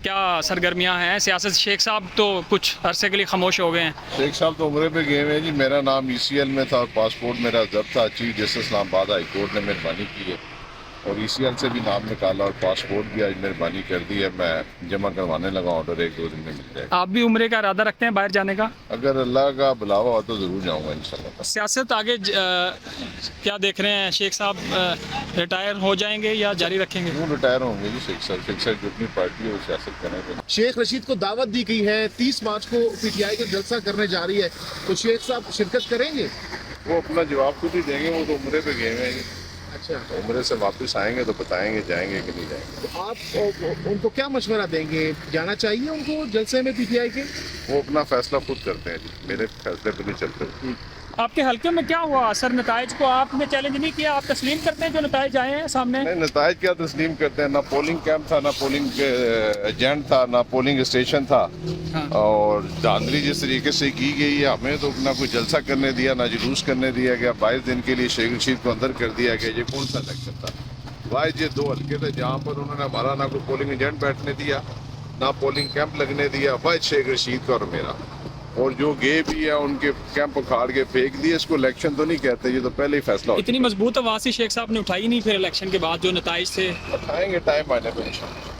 क्या सरगर्मियां हैं सियासत? शेख साहब तो कुछ अरसे के लिए खामोश हो गए हैं। शेख साहब तो उम्रे पे गए हुए हैं जी। मेरा नाम ECL में था, पासपोर्ट मेरा जब्त था। Chief justice Islamabad high court ने मेहरबानी की है और ECL से भी नाम निकाला और पासपोर्ट भी आज मेहरबानी कर दी है। मैं जमा करवाने लगा, ऑर्डर 1-2 दिन में मिल जाएगा। आप भी उम्रे का इरादा रखते हैं बाहर जाने का? अगर अल्लाह का बुलावा हो तो ज़रूर जाऊँगा इंशाल्लाह। सियासत आगे क्या देख रहे हैं? शेख साहब रिटायर हो जाएंगे या जारी रखेंगे? क्यों रिटायर होंगे जी शेख साहब? शेख साहब जो अपनी पार्टी है वो सियासत करेंगे। शेख रशीद को दावत दी गई है, 30 मार्च को PTI का जलसा करने जा रही है, तो शेख साहब शिरकत करेंगे? वो अपना जवाब खुद ही देंगे। वो तो उम्रे पे गए हुए हैं। अच्छा, उम्रे से वापस आएंगे तो बताएंगे जाएंगे कि नहीं जाएंगे। तो आप उनको क्या मशवरा देंगे? जाना चाहिए उनको जलसे में PTI के? वो अपना फैसला खुद करते हैं जी, मेरे फैसले पे नहीं चलते। आपके हल्के में क्या हुआ? असर नताइज को आपने चैलेंज नहीं किया? आप तस्लीम करते हैं जो नताइज आए हैं सामने? नहीं, नताइज क्या तस्लीम करते हैं? ना पोलिंग कैंप था, ना पोलिंग एजेंट था, ना पोलिंग स्टेशन था। हाँ। और धांधली जिस तरीके से की गई है, हमें तो ना कोई जलसा करने दिया, ना जुलूस करने दिया गया। 22 दिन के लिए शेख रशीद को अंदर कर दिया गया। ये कौन सा इलेक्शन था? वाइज ये 2 हल्के थे जहाँ पर उन्होंने हमारा ना कोई पोलिंग एजेंट बैठने दिया, ना पोलिंग कैंप लगने दिया। वाइज शेख रशीद का और मेरा, और जो गे भी है उनके कैंप उखाड़ के फेंक दिए। इसको इलेक्शन तो नहीं कहते, ये तो पहले ही फैसला हो इतनी मजबूत आवाज़ शेख साहब ने उठाई नहीं फिर इलेक्शन के बाद जो नताइज थे? उठाएंगे टाइम आने पर इंशाल्लाह।